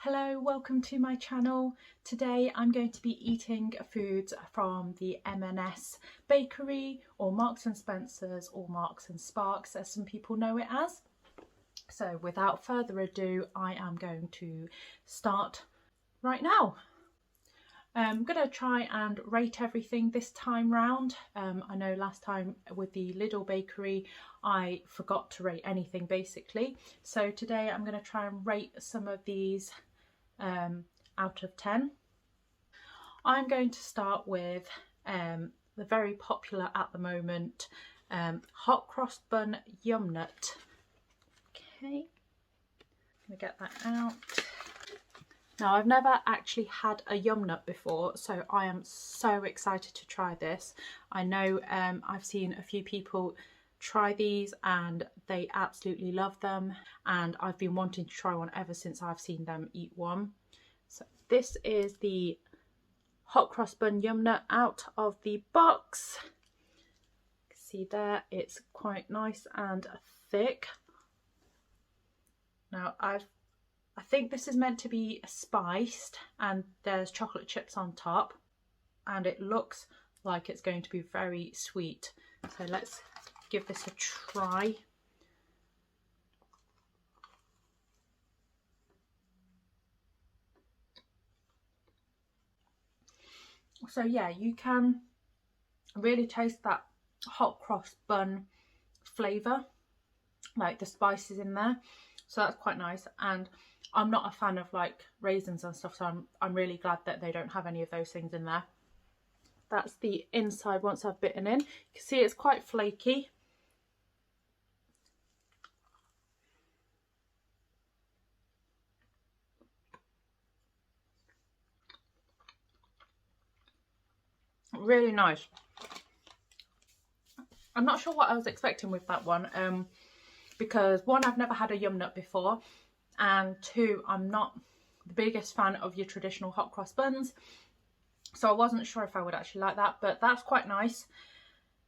Hello, welcome to my channel. Today I'm going to be eating foods from the M&S Bakery, or Marks and Spencer's, or Marks and Sparks as some people know it as. So without further ado, I am going to start right now. I'm going to try and rate everything this time round. I know last time with the Lidl bakery I forgot to rate anything basically. So today I'm going to try and rate some of these out of 10. I'm going to start with the very popular at the moment hot cross bun Yumnut. Okay, let me get that out. Now, I've never actually had a Yumnut before, so I am so excited to try this. I know I've seen a few people try these and they absolutely love them, and I've been wanting to try one ever since I've seen them eat one. So this is the hot cross bun Yumnut out of the box. See there, it's quite nice and thick. Now I think this is meant to be spiced, and there's chocolate chips on top, and it looks like it's going to be very sweet. So let's give this a try. So yeah, you can really taste that hot cross bun flavour, like the spices in there. So that's quite nice, and I'm not a fan of like raisins and stuff, so I'm really glad that they don't have any of those things in there. That's the inside once I've bitten in. You can see it's quite flaky. Really nice. I'm not sure what I was expecting with that one, because one, I've never had a Yumnut before, and two, I'm not the biggest fan of your traditional hot cross buns, so I wasn't sure if I would actually like that, but that's quite nice.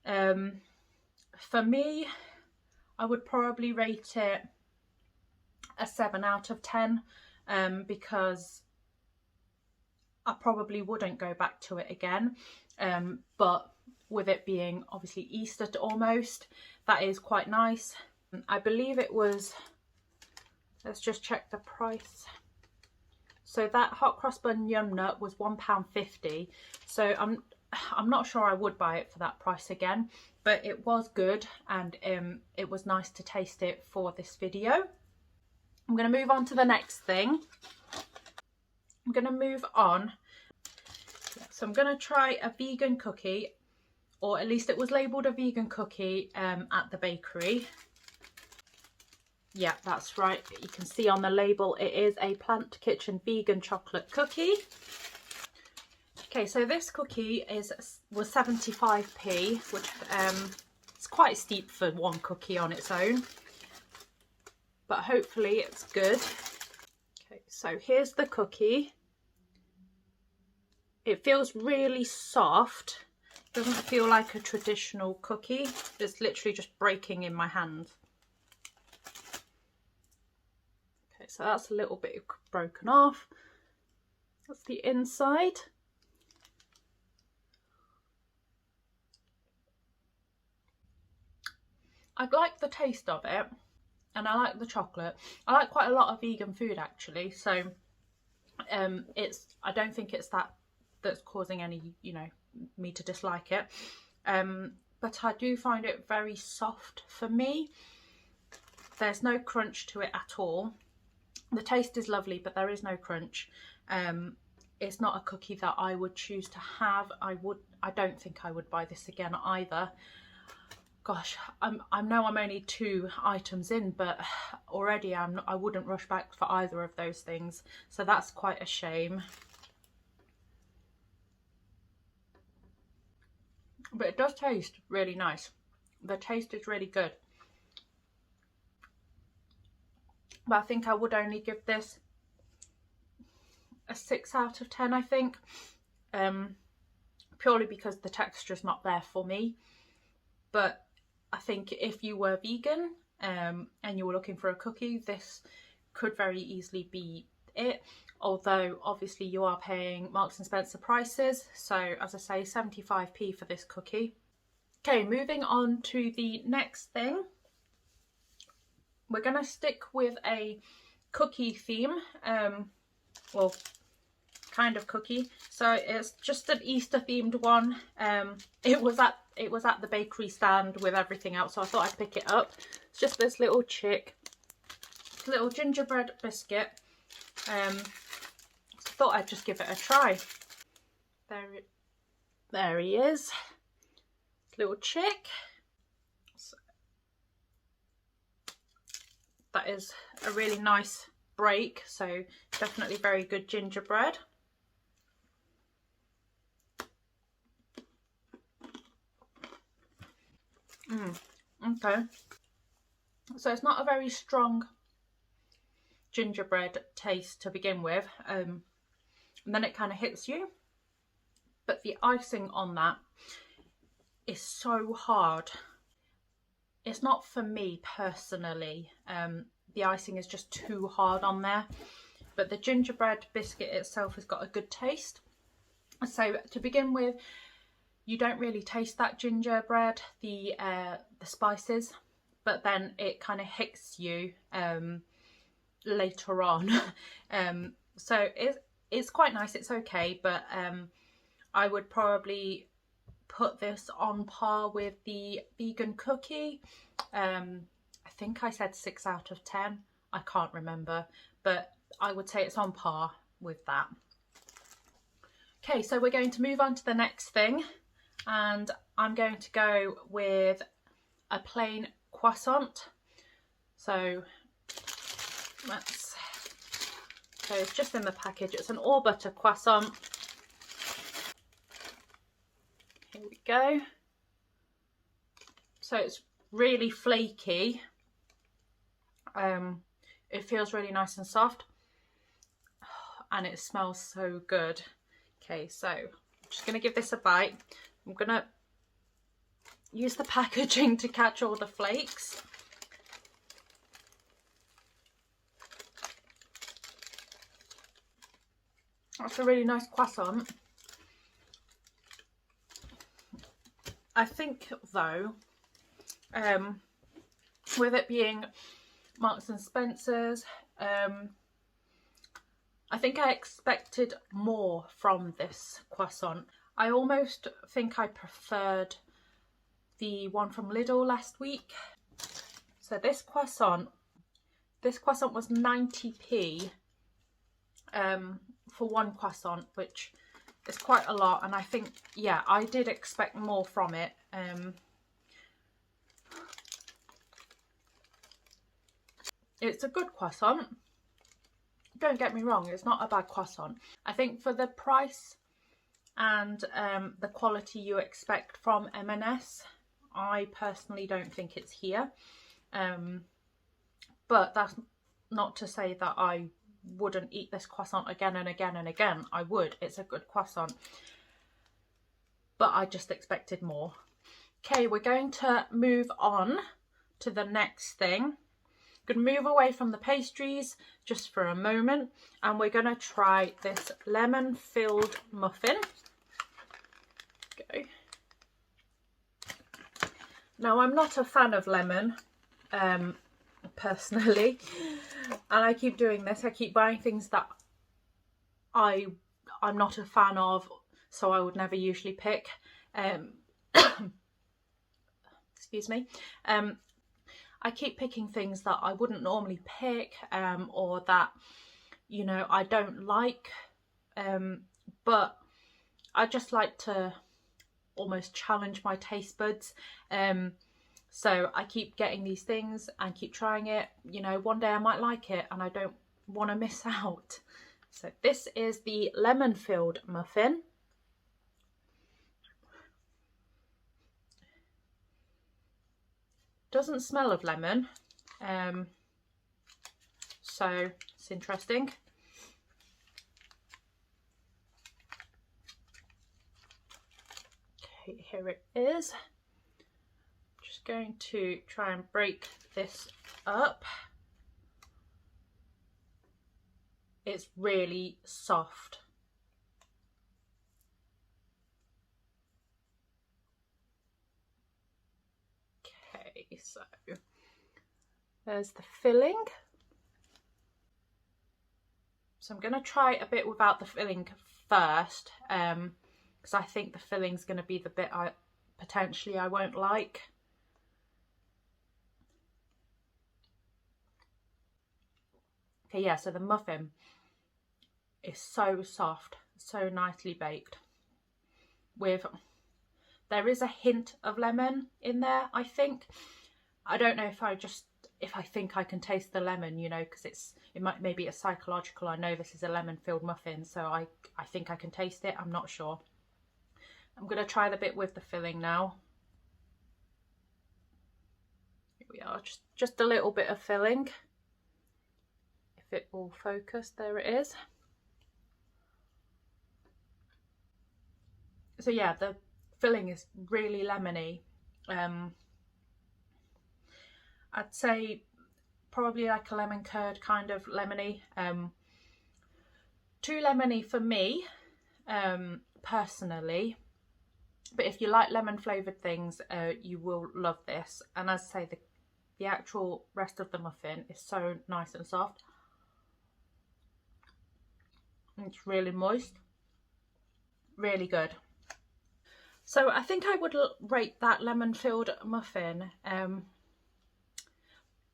For me, I would probably rate it a 7 out of 10, because I probably wouldn't go back to it again, but with it being obviously Easter almost, that is quite nice. I believe it was, let's just check the price. So that hot cross bun Yumnut was £1.50. So I'm not sure I would buy it for that price again, but it was good, and it was nice to taste it for this video. I'm going to move on to the next thing. I'm going to move on. So I'm going to try a vegan cookie, or at least it was labelled a vegan cookie at the bakery. Yeah, that's right. You can see on the label it is a Plant Kitchen vegan chocolate cookie. Okay, so this cookie was 75p, which is quite steep for one cookie on its own, but hopefully it's good. Okay, so here's the cookie. It feels really soft. Doesn't feel like a traditional cookie. It's literally just breaking in my hand. Okay, so that's a little bit broken off. That's the inside. I like the taste of it, and I like the chocolate. I like quite a lot of vegan food actually, so I don't think it's that's causing any, me to dislike it, but I do find it very soft for me. There's no crunch to it at all. The taste is lovely, but there is no crunch. It's not a cookie that I would choose to have. I don't think I would buy this again either. Gosh, I know I'm only 2 items in, but already I wouldn't rush back for either of those things, so that's quite a shame. But it does taste really nice. The taste is really good. But I think I would only give this a 6 out of 10, I think. Purely because the texture's not there for me. But I think if you were vegan and you were looking for a cookie, this could very easily be it, although obviously you are paying Marks and Spencer prices. So as I say, 75p for this cookie. Okay, moving on to the next thing. We're going to stick with a cookie theme, well, kind of cookie. So it's just an Easter themed one. It was at the bakery stand with everything else, so I thought I'd pick it up. It's just this little chick, little gingerbread biscuit. So I thought I'd just give it a try. There he is, little chick. So that is a really nice break, so definitely very good gingerbread. Okay, so it's not a very strong gingerbread taste to begin with, and then it kind of hits you, but the icing on that is so hard. It's not for me personally, the icing is just too hard on there, but the gingerbread biscuit itself has got a good taste. So to begin with, you don't really taste that gingerbread, the spices, but then it kind of hits you later on. So it's quite nice, it's okay, but I would probably put this on par with the vegan cookie. I think I said 6 out of 10, I can't remember, but I would say it's on par with that. Okay, so we're going to move on to the next thing, and I'm going to go with a plain croissant. So it's just in the package. It's an all butter croissant. Here we go. So it's really flaky. It feels really nice and soft, and it smells so good. Okay, so I'm just going to give this a bite. I'm going to use the packaging to catch all the flakes. That's a really nice croissant. I think though, with it being Marks and Spencer's, I think I expected more from this croissant. I almost think I preferred the one from Lidl last week. So this croissant was 90p for one croissant, which is quite a lot, and I think, yeah, I did expect more from it. It's a good croissant, don't get me wrong, it's not a bad croissant. I think for the price and the quality you expect from M&S, I personally don't think it's here. But that's not to say that I wouldn't eat this croissant again and again and again. I would. It's a good croissant, but I just expected more. Okay, we're going to move on to the next thing. I'm going to move away from the pastries just for a moment, and we're going to try this lemon filled muffin. Okay. Now, I'm not a fan of lemon personally, and I keep doing this. I keep buying things that I'm not a fan of, so I would never usually pick. Excuse me. I keep picking things that I wouldn't normally pick, or that, you know, I don't like, but I just like to almost challenge my taste buds. So I keep getting these things and keep trying it. You know, one day I might like it and I don't want to miss out. So this is the lemon filled muffin. Doesn't smell of lemon, so it's interesting. Okay, here it is. Just going to try and break this up. It's really soft. Okay, so there's the filling. So I'm going to try a bit without the filling first, because I think the filling's going to be the bit I potentially won't like. Okay, yeah, so the muffin is so soft, so nicely baked. There is a hint of lemon in there, I think. I don't know if I think I can taste the lemon, you know, because maybe it's psychological. I know this is a lemon filled muffin, so I think I can taste it. I'm not sure. I'm going to try the bit with the filling now. Here we are, just a little bit of filling. If it will focus, there it is. So yeah, the filling is really lemony. I'd say probably like a lemon curd kind of lemony. Too lemony for me, personally. But if you like lemon flavoured things, you will love this. And as I say, the actual rest of the muffin is so nice and soft. It's really moist. Really good. So I think I would rate that lemon filled muffin a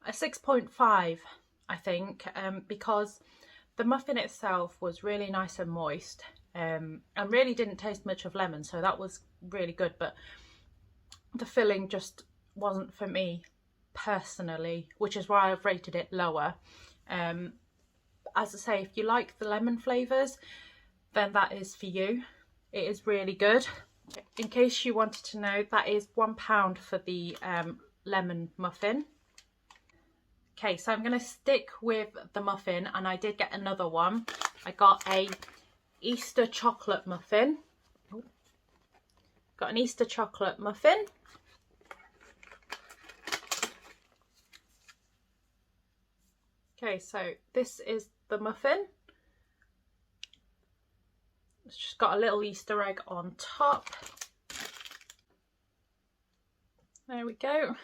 6.5, I think, because the muffin itself was really nice and moist, and really didn't taste much of lemon, so that was really good. But the filling just wasn't for me personally, which is why I've rated it lower. As I say, if you like the lemon flavours, then that is for you. It is really good. In case you wanted to know, that is £1 for the lemon muffin. Okay, so I'm going to stick with the muffin, and I did get another one. I got a Easter chocolate muffin. Got an Easter chocolate muffin. Okay, so this is the muffin. It's just got a little Easter egg on top. There we go.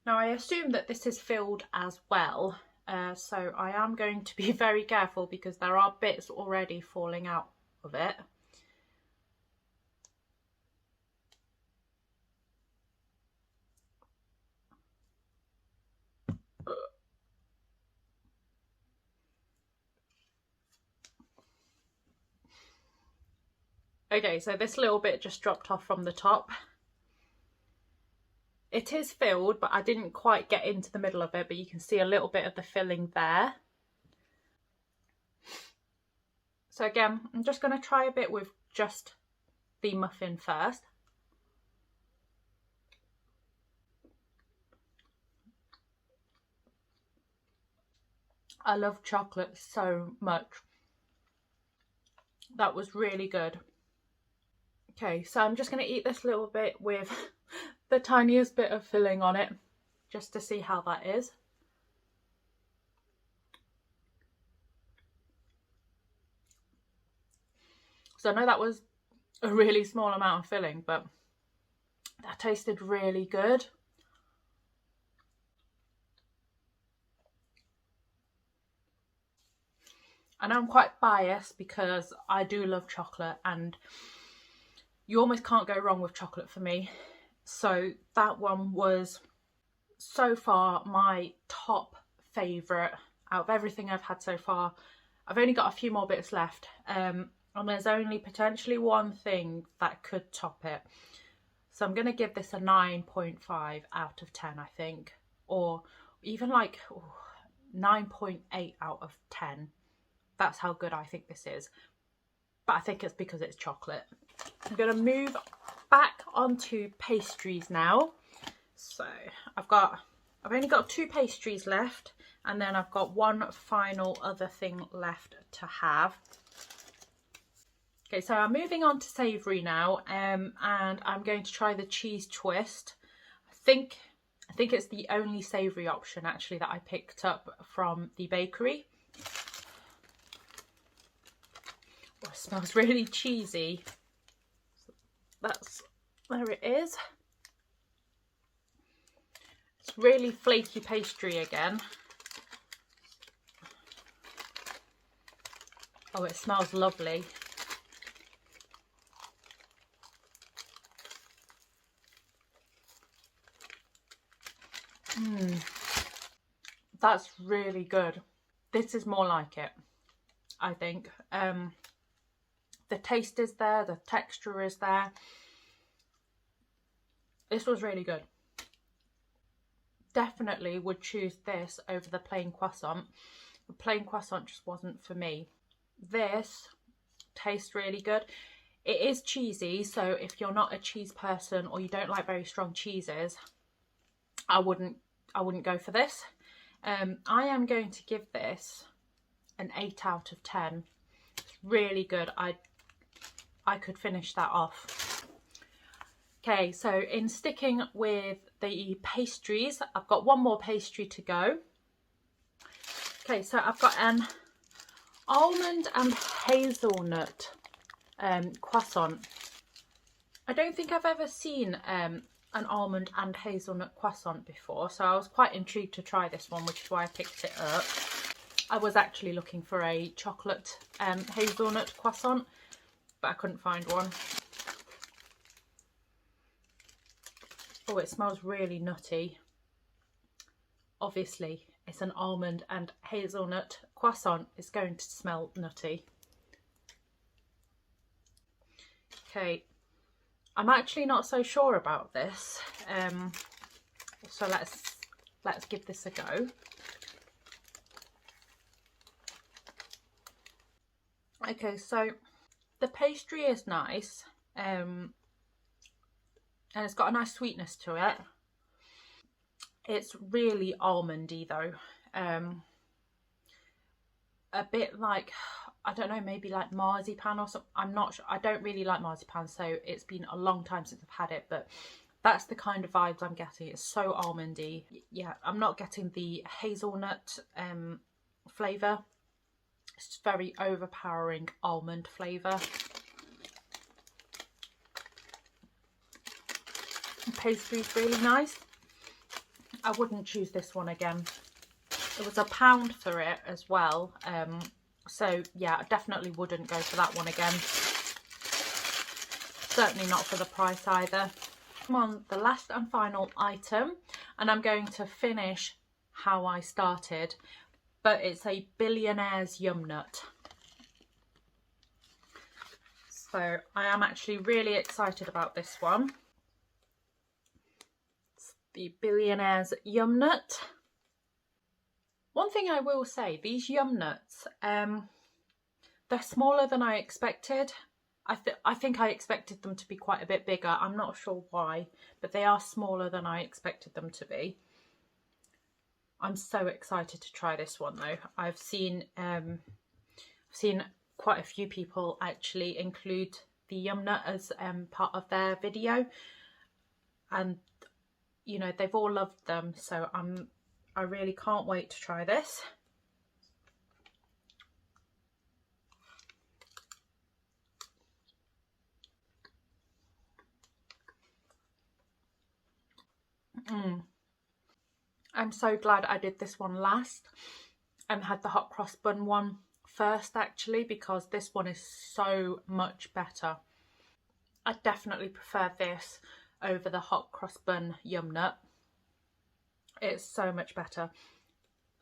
Now I assume that this is filled as well, so I am going to be very careful because there are bits already falling out of it. Okay, so this little bit just dropped off from the top. It is filled, but I didn't quite get into the middle of it, but you can see a little bit of the filling there. So again, I'm just going to try a bit with just the muffin first. I love chocolate so much. That was really good. Okay, so I'm just going to eat this little bit with the tiniest bit of filling on it, just to see how that is. So I know that was a really small amount of filling, but that tasted really good. I know I'm quite biased because I do love chocolate, and you almost can't go wrong with chocolate for me. So that one was so far my top favourite out of everything I've had so far. I've only got a few more bits left, and there's only potentially one thing that could top it. So I'm going to give this a 9.5 out of 10, I think, or even like 9.8 out of 10. That's how good I think this is. But I think it's because it's chocolate. I'm going to move back onto pastries now. So I've only got 2 pastries left, and then I've got one final other thing left to have. Okay, so I'm moving on to savoury now, and I'm going to try the cheese twist. I think it's the only savoury option actually that I picked up from the bakery. Oh, it smells really cheesy. There it is. It's really flaky pastry again. Oh, it smells lovely. That's really good. This is more like it, I think. The taste is there, the texture is there. This was really good. Definitely would choose this over the plain croissant. The plain croissant just wasn't for me. This tastes really good. It is cheesy, so if you're not a cheese person or you don't like very strong cheeses, I wouldn't go for this. I am going to give this an 8 out of 10. It's really good. I could finish that off. Okay, so in sticking with the pastries, I've got one more pastry to go. Okay, so I've got an almond and hazelnut croissant. I don't think I've ever seen an almond and hazelnut croissant before, so I was quite intrigued to try this one, which is why I picked it up. I was actually looking for a chocolate hazelnut croissant, but I couldn't find one. Oh, it smells really nutty. Obviously, it's an almond and hazelnut croissant. It's going to smell nutty. Okay, I'm actually not so sure about this. So let's give this a go. Okay, so the pastry is nice. And it's got a nice sweetness to it. It's really almondy though. A bit like, I don't know, maybe like marzipan or something. I'm not sure. I don't really like marzipan, so it's been a long time since I've had it, but that's the kind of vibes I'm getting. It's so almondy. Yeah, I'm not getting the hazelnut flavour. It's very overpowering almond flavour. The pastry's really nice. I wouldn't choose this one again. It was £1 for it as well. So yeah, I definitely wouldn't go for that one again. Certainly not for the price either. I'm on the last and final item, and I'm going to finish how I started, but it's a Billionaires Yumnut. So I am actually really excited about this one. It's the Billionaires Yumnut. One thing I will say, these Yumnuts, they're smaller than I expected. I think I expected them to be quite a bit bigger. I'm not sure why, but they are smaller than I expected them to be. I'm so excited to try this one though. I've seen quite a few people actually include the Yumnut as part of their video, and you know, they've all loved them, so I really can't wait to try this. I'm so glad I did this one last and had the hot cross bun one first actually, because this one is so much better. I definitely prefer this over the hot cross bun Yumnut. It's so much better.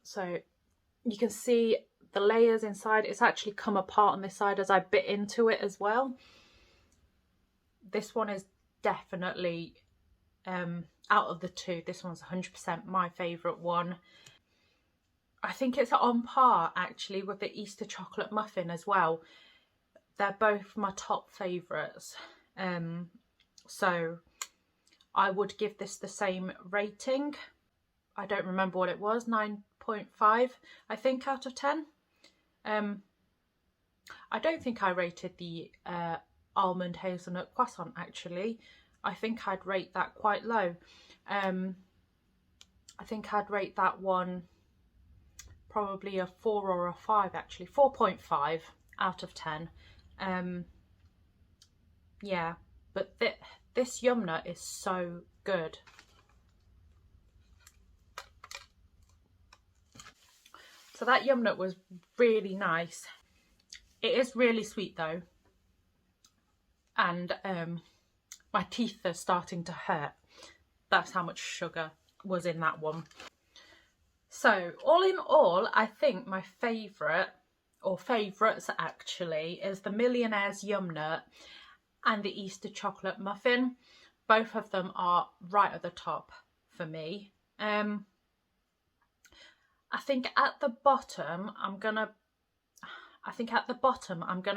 So you can see the layers inside. It's actually come apart on this side as I bit into it as well. This one is definitely out of the two, this one's 100% my favourite one. I think it's on par actually with the Easter chocolate muffin as well. They're both my top favourites. So I would give this the same rating. I don't remember what it was, 9.5 I think out of 10. I don't think I rated the almond hazelnut croissant actually. I think I'd rate that quite low. I think I'd rate that one probably a 4 or a 5 actually, 4.5 out of 10. Yeah, but this Yumnut is so good. So that Yumnut was really nice. It is really sweet though, and my teeth are starting to hurt. That's how much sugar was in that one. So all in all, I think my favourite, or favourites actually, is the Billionaires Yumnut and the Easter chocolate muffin. Both of them are right at the top for me. I think at the bottom I'm gonna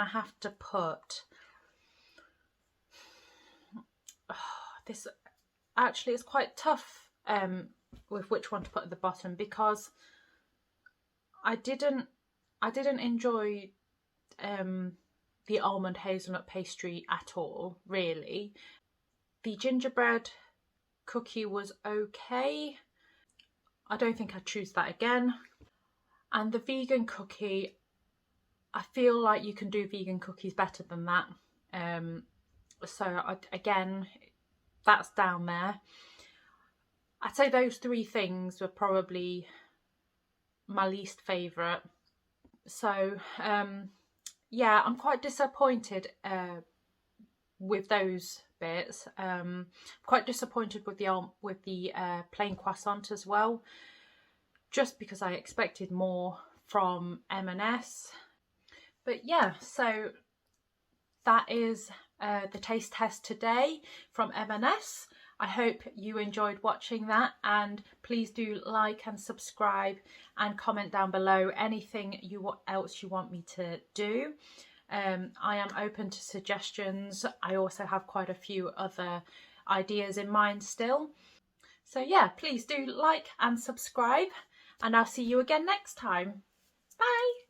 have to put, this actually is quite tough with which one to put at the bottom, because I didn't enjoy the almond hazelnut pastry at all, really. The gingerbread cookie was okay. I don't think I'd choose that again. And the vegan cookie, I feel like you can do vegan cookies better than that. Again, that's down there. I'd say those three things were probably my least favourite. So yeah, I'm quite disappointed with those bits. Quite disappointed with the plain croissant as well, just because I expected more from M&S. But yeah, so that is the taste test today from M&S. I hope you enjoyed watching that, and please do like and subscribe and comment down below anything else you want me to do. I am open to suggestions. I also have quite a few other ideas in mind still. So yeah, please do like and subscribe, and I'll see you again next time. Bye!